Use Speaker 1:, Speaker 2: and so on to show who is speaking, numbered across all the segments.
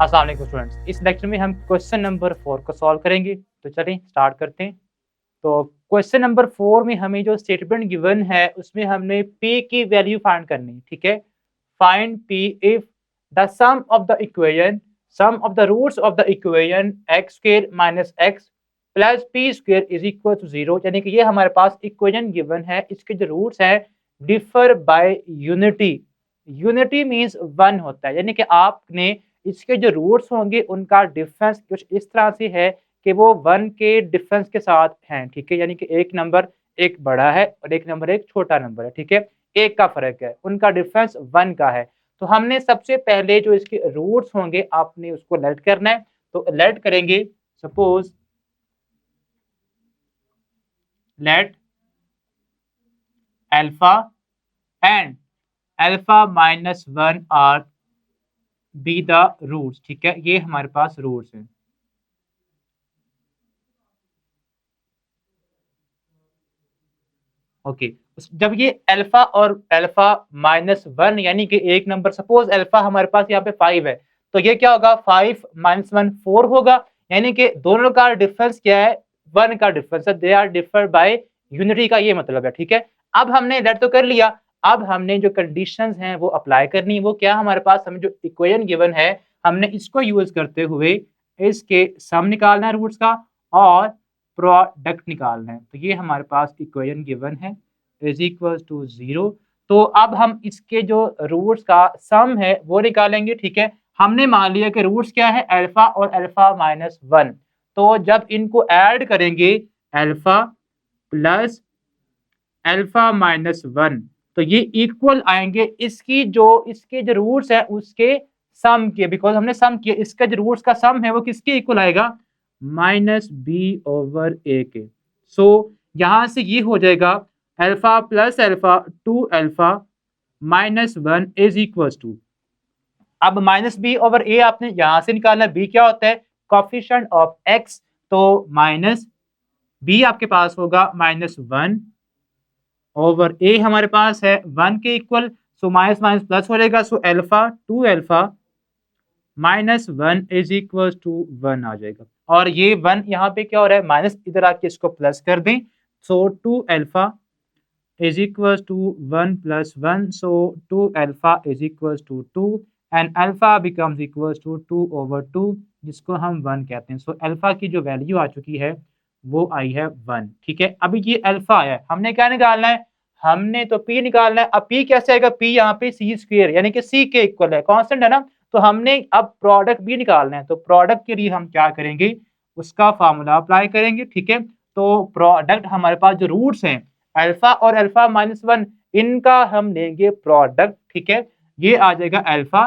Speaker 1: अस्सलाम वालेकुम स्टूडेंट्स, इस लेक्चर में हम क्वेश्चन नंबर 4 को सॉल्व करेंगे। तो चलिए स्टार्ट करते हैं। तो क्वेश्चन नंबर 4 में हमें जो स्टेटमेंट गिवन है उसमें हमने p की वैल्यू फाइंड करनी है, ठीक है। Find p if the sum of the roots of the equation x square minus x plus p square is equal to 0। यानी कि ये हमारे पास इक्वेशन गिवन है, इसके जो रूट्स हैं differ by unity. Unity means 1 होता है, यानी कि आपने इसके जो रूट्स होंगे उनका डिफरेंस कुछ इस तरह से है कि वो 1 के डिफरेंस के साथ हैं, ठीक है। यानी कि एक नंबर एक बड़ा है और एक नंबर एक छोटा नंबर है, ठीक है। एक का फर्क है, उनका डिफरेंस 1 का है। तो हमने सबसे पहले जो इसके रूट्स होंगे आपने उसको लेट करना है। तो लेट करेंगे, suppose let alpha and alpha minus 1 are be the roots, ठीक है। ये हमारे पास रूट्स हैं। ओके, जब ये अल्फा और अल्फा माइनस 1 यानी कि एक नंबर, सपोज अल्फा हमारे पास यहाँ पे 5 है, तो ये क्या होगा 5 माइनस 1 4 होगा। यानी कि दोनों का डिफरेंस क्या है, 1 का डिफरेंस है। They are differ by unity का ये मतलब है, ठीक है। अब हमने लेट तो कर लिया, अब हमने जो कंडीशंस हैं वो अप्लाई करनी है। वो क्या, हमारे पास हमें जो इक्वेशन गिवन है हमने इसको यूज करते हुए इसके सम निकालना है रूट्स का और प्रोडक्ट निकालना है। तो ये हमारे पास इक्वेशन गिवन है इज इक्वल टू 0। तो अब हम इसके जो रूट्स का सम है वो निकालेंगे, ठीक है। हमने मान लिया कि रूट्स क्या है, अल्फा और अल्फा माइनस 1। तो जब इनको ऐड करेंगे अल्फा प्लस अल्फा माइनस 1 तो ये इक्वल आएंगे इसके जो रूट्स है उसके सम के। बिकॉज हमने सम किया, इसका जो रूट्स का सम है वो किसके इक्वल आएगा, माइनस बी ओवर ए के। सो यहां से ये हो जाएगा alpha plus alpha two alpha minus 1 is equal to, अब माइनस बी ओवर ए आपने यहां से निकालना। बी क्या होता है, कोफिशिएंट ऑफ एक्स। तो माइनस बी आपके पास होगा माइनस 1 ओवर ए हमारे पास है 1 के equal. So minus minus plus हो जाएगा। So alpha two alpha minus 1 is equal to 1 आ जाएगा। और ये 1 यहाँ पे क्या हो रहा है, माइनस इधर आके इसको प्लस कर दें। So two alpha is equal to 1 plus 1। So two alpha is equal to 2 and alpha becomes equal to 2 over 2 जिसको हम 1 कहते हैं। सो अल्फा की जो वैल्यू आ चुकी है वो आई है 1, ठीक है। अभी ये अल्फा आया है, हमने क्या निकालना है, हमने तो p निकालना है। अब p कैसे आएगा, p यहाँ पे सी स्क्वायर यानी कि c के इक्वल है, कांस्टेंट है ना। तो हमने अब प्रोडक्ट भी निकालना है। तो प्रोडक्ट के लिए हम क्या करेंगे, उसका फार्मूला अप्लाई करेंगे, ठीक है। तो प्रोडक्ट हमारे पास जो रूट्स हैं अल्फा और अल्फा माइनस 1 इनका हम लेंगे प्रोडक्ट, ठीक है। ये आ जाएगा अल्फा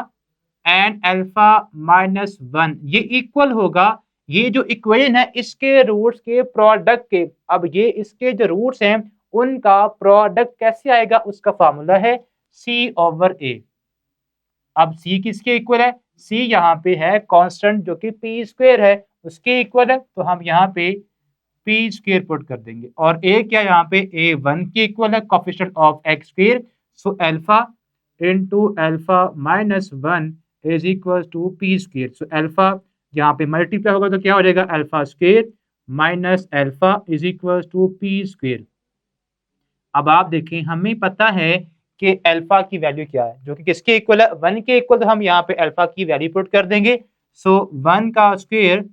Speaker 1: एंड अल्फा माइनस 1, ये इक्वल होगा ये जो इक्वेशन है इसके रूट्स के प्रोडक्ट के। अब ये इसके जो रूट्स हैं उनका प्रोडक्ट कैसे आएगा, उसका फार्मूला है c ओवर a। अब c किसके इक्वल है, c यहाँ पे है कांस्टेंट जो कि p स्क्वायर है उसके इक्वल है। तो हम यहाँ पे p स्क्वायर पुट कर देंगे और a क्या, यहाँ पे a 1 के इक्वल है, coefficient of x square. So alpha into alpha minus 1 is equal to p square. So alpha यहाँ पे मल्टीप्लाई होगा तो क्या हो जाएगा, alpha square minus alpha is equal to p square. अब आप देखें, हमें पता है कि अल्फा की वैल्यू क्या है जो कि किसके इक्वल है, 1 के इक्वल। तो हम यहाँ पे अल्फा की वैल्यू पुट कर देंगे। सो 1 का square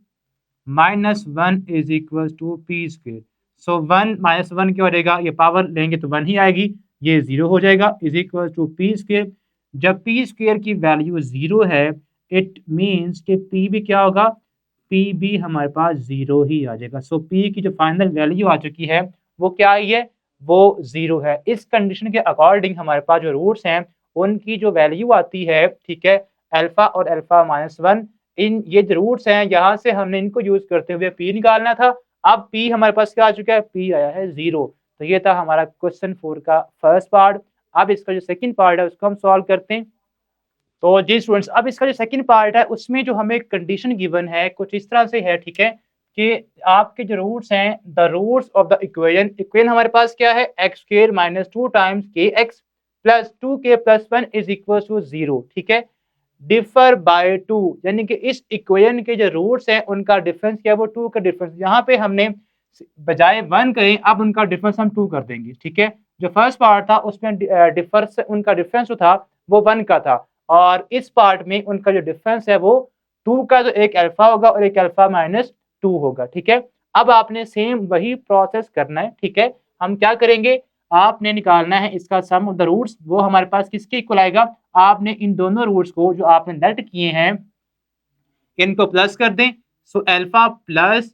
Speaker 1: minus 1 is equal to p square. So 1 minus 1 क्या हो जाएगा, ये पावर लेंगे तो 1 ही आएगी, ये 0 हो जाएगा is equal to p square. जब p स्क्वायर की वैल्यू 0 है इट मीन्स कि p भी क्या होगा, p भी हमारे पास 0 ही आ जाएगा। सो p की जो फाइनल वैल्यू आ चुकी है वो क्या आई है, वो 0 है। इस कंडीशन के अकॉर्डिंग हमारे पास जो रूट्स हैं उनकी जो वैल्यू आती है, ठीक है, अल्फा और अल्फा माइनस 1 इन ये जो रूट्स हैं यहाँ से हमने इनको यूज करते हुए p निकालना था। अब p हमारे पास क्या आ चुका है, p आया है 0। तो ये था हमारा क्वेश्चन 4 का फर्स्ट पार्ट। अब इसका जो सेकंड पार्ट है उसको हम सॉल्व करते हैं। तो जी स्टूडेंट्स, अब इसका जो सेकंड पार्ट है उसमें जो हमें कंडीशन गिवन है कुछ इस तरह से है, ठीक है, कि आपके जो रूट्स हैं the roots of the equation हमारे पास क्या है, x square minus 2 times k x plus 2 k plus 1 is equal to 0, ठीक है। डिफर बाय 2, यानी कि इस इक्वेशन के जो रूट्स हैं उनका डिफरेंस क्या है, वो 2 का डिफरेंस। यहाँ पे हमने बजाय 1 करें, अब उनका डिफरेंस हम 2 कर देंगे, ठीक है। जो फर्स्ट पार्ट था उसमें डिफरेंस, उनका डिफरेंस जो था वो 1 का था, और इस पार्ट में उनका जो डिफरेंस है वो 2 का, जो एक अल्फा होगा और एक अल्फा माइनस 2 होगा, ठीक है। अब आपने सेम वही प्रोसेस करना है, ठीक है। हम क्या करेंगे, आपने निकालना है इसका सम ऑफ द रूट्स, वो हमारे पास किसके इक्वल आएगा, आपने इन दोनों रूट्स को जो आपने नेट किए हैं इनको प्लस कर दें। So alpha plus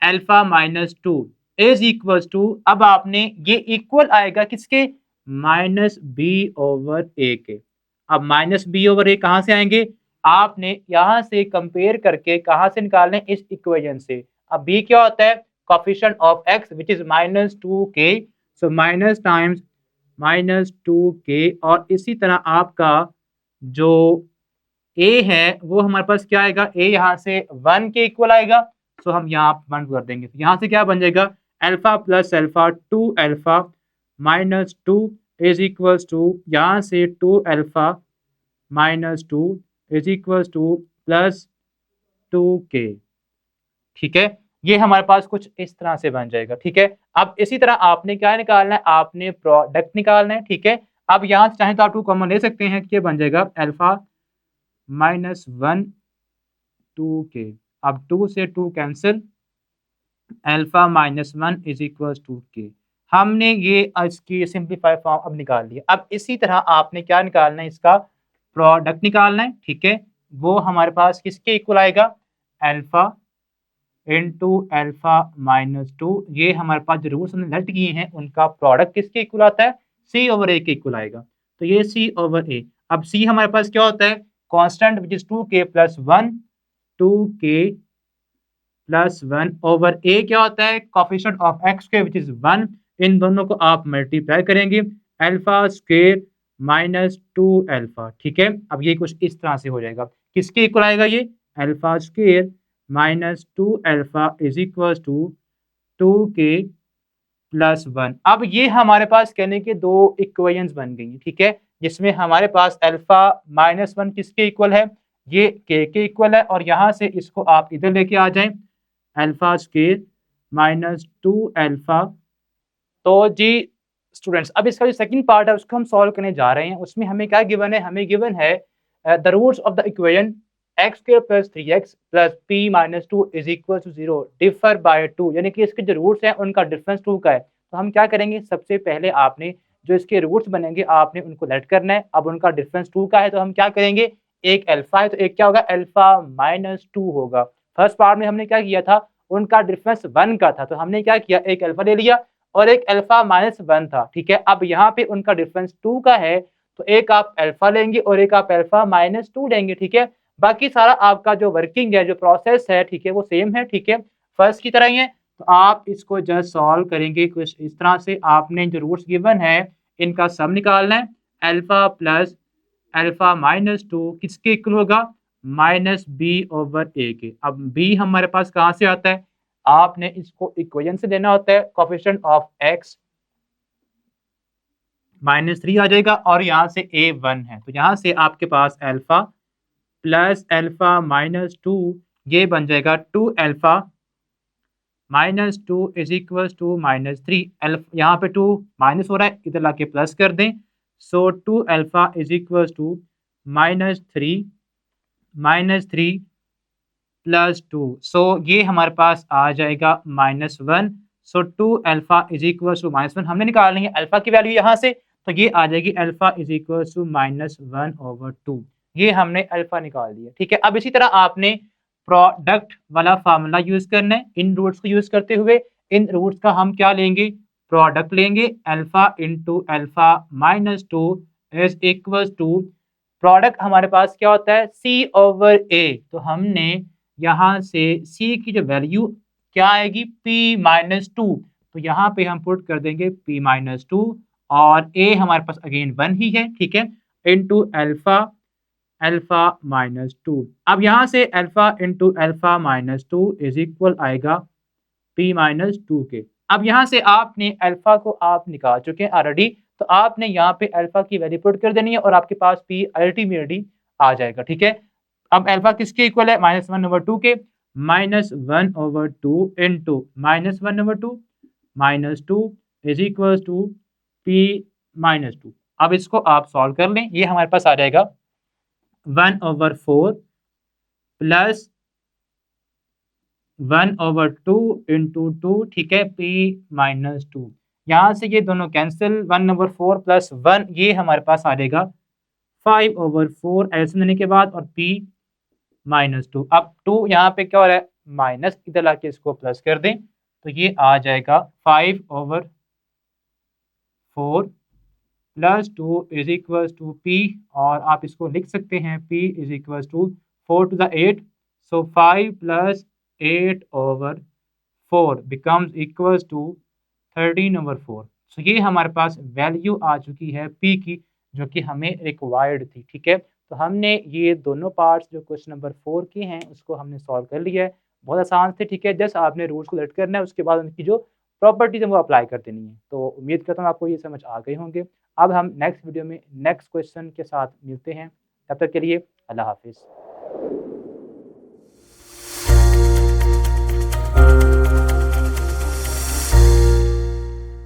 Speaker 1: alpha minus 2 is equal to, अब आपने ये इक्वल आएगा किसके, माइनस बी ओवर ए के। अब माइनस बी ओवर ए कहां से आएंगे, आपने यहां से कंपेयर करके कहां से निकालने, इस इक्वेशन से। अब बी क्या होता है, coefficient of x which is minus 2k, so minus times minus 2k, और इसी तरह आपका जो ए है वो हमारे पास क्या आएगा, ए यहाँ से 1 के इक्वल आएगा, सो हम यहाँ 1 कर देंगे। तो यहाँ से क्या बन जाएगा, alpha plus alpha 2 alpha minus 2 is equals to, यहाँ से 2 alpha minus 2 is equals to plus 2k, ठीक है। ये हमारे पास कुछ इस तरह से बन जाएगा, ठीक है। अब इसी तरह आपने क्या निकालना है, आपने प्रोडक्ट निकालना है, ठीक है। अब यहाँ से चाहे तो आप 2 कॉमन ले सकते हैं, क्या बन जाएगा, अल्फा माइनस 1 2k, अब 2 से 2 cancel, alpha minus 1 is equal to k। हमने ये इसकी सिंप्लीफाई फॉर्म अब निकाल लिया। अब इसी तरह आपने क्या निकालना है, इसका प्रोडक्ट निकालना है, ठीक है। वो हमारे पास किसके इक्वल आएगा, अल्फा इंटू अल्फा माइनस 2, ये हमारे पास जो रूट्स हमने लेट किए हैं उनका प्रोडक्ट किसके इक्वल आता है, सी ओवर ए के इक्वल आएगा। तो ये सी ओवर ए, अब सी हमारे पास क्या होता है, constant which is 2k plus 1, 2k plus 1 over a क्या होता है, कोफिशिएंट ऑफ एक्स के विच इज 1। इन दोनों को आप मल्टीप्लाई करेंगे, अल्फा स्क्वायर माइनस 2 अल्फा, ठीक है। अब ये कुछ इस तरह से हो जाएगा, किसके इक्वल आएगा ये, alpha square minus 2 alpha is equal to 2k plus 1। अब ये हमारे पास कहने के दो इक्वेशंस बन गई, ठीक है, जिसमें हमारे पास अल्फा माइनस 1 किसके इक्वल है, ये के इक्वल है, और यहाँ से इसको आप इधर लेके आ जाएं, अल्फा स्क्वायर माइनस 2 अल्फा। तो जी स्टूडेंट्स, अब इसका जो सेकंड पार्ट है उसको हम सॉल्व करने जा रहे हैं। उसमें हमें क्या गिवन है, हमें गिवन है the roots of the equation x square plus 3x plus p minus 2 is equal to 0 differ by 2, यानी कि इसके जो रूट्स हैं उनका डिफरेंस 2 का है। तो हम क्या करेंगे, सबसे पहले आपने जो इसके रूट्स बनेंगे आपने उनको लेट करना है। अब उनका डिफरेंस 2 का है तो हम क्या करेंगे, एक अल्फा है तो एक क्या होगा, अल्फा माइनस 2 होगा। फर्स्ट पार्ट में हमने क्या किया था, उनका डिफरेंस 1 का था, तो हमने क्या किया, एक अल्फा ले लिया और एक अल्फा माइनस 1 था, ठीक है। अब यहाँ पे उनका डिफरेंस 2 का है, तो एक आप अल्फा लेंगे और एक आप अल्फा माइनस 2 लेंगे, ठीक है। बाकी सारा आपका जो वर्किंग है, जो प्रोसेस है, ठीक है, वो सेम है, ठीक है, फर्स्ट की तरह ही है। तो आप इसको जस्ट सॉल्व करेंगे कुछ इस तरह से। आपने जो रूट्स गिवन है इनका सम निकालना है, अल्फा प्लस अल्फा माइनस 2 किसके इक्वल होगा, माइनस बी ओवर ए के। अब बी हमारे पास कहाँ से आता है, आपने इसको इक्वेशन से लेना होता है, कोफिशिएंट ऑफ एक्स -3 आ जाएगा और यहाँ से ए 1 है, तो यहाँ से आपके पास अल्फा प्लस अल्फा माइनस 2 ये बन जाएगा 2 alpha minus 2 is equal to -3। यहाँ पे 2 माइनस हो रहा है, इधर लाके प्लस कर दें, so 2 alpha is equal to -3 plus 2, so ये हमारे पास आ जाएगा -1। So 2 alpha is equal to -1 हमने निकालनी है अल्फा की वैल्यू यहाँ से, तो ये आ जाएगी alpha is equal to -1 over 2। ये हमने अल्फा निकाल दिया, ठीक है। अब इसी तरह आपने प्रोडक्ट वाला फार्मूला यूज करना है, इन रूट्स को यूज करते हुए। इन रूट्स का हम क्या लेंगे, प्रोडक्ट लेंगे, alpha into alpha minus 2 is equal to, product हमारे पास क्या होता है, सी ओवर ए। तो हमने यहाँ से c की जो वैल्यू क्या आएगी, p माइनस 2, तो यहाँ पे हम पुट कर देंगे p माइनस 2, और a हमारे पास अगेन 1 ही है, ठीक है, इंटू अल्फा अल्फा माइनस 2। अब यहाँ से alpha into alpha minus 2 is equal आएगा p माइनस 2 के। अब यहाँ से आपने अल्फा को आप निकाल चुके हैं ऑलरेडी, तो आपने यहाँ पे अल्फा की वैल्यू पुट कर देनी है और आपके पास p अल्टीमेटली आ जाएगा। ठीक है, अब अल्फा किसके इक्वल है, -1/2 के, -1/2 into -1/2 -2 is equal to p -2। अब इसको आप सॉल्व कर लें, ये हमारे पास आ जाएगा 1/4 प्लस 1/2 इंटू 2, ठीक है, p -2। यहाँ से ये दोनों कैंसिल, 1/4 प्लस 1 ये हमारे पास आ जाएगा 5/4 एल्सियम लेने के बाद, और p -2। अब 2 यहाँ पे क्या हो रहा है, माइनस, इधर लाके इसको प्लस कर दें, तो ये आ जाएगा 5/4 plus 2 is equal to p, और आप इसको लिख सकते हैं p is equal to 4 to the 8, so 5 plus 8/4 becomes equal to 13/4। सो ये हमारे पास वैल्यू आ चुकी है p की, जो कि हमें रिक्वायर्ड थी। ठीक है, तो हमने ये दोनों पार्ट्स जो क्वेश्चन नंबर 4 के हैं उसको हमने सॉल्व कर लिया है। बहुत आसान थे। ठीक है, जस्ट आपने रूल्स को लेट करना है, उसके बाद उनकी जो प्रॉपर्टीज है वो अप्लाई कर देनी है। तो उम्मीद करता हूँ आपको ये समझ आ गए होंगे। अब हम नेक्स्ट वीडियो में नेक्स्ट क्वेश्चन के साथ मिलते हैं, तब तक के लिए अल्लाह हाफिज़।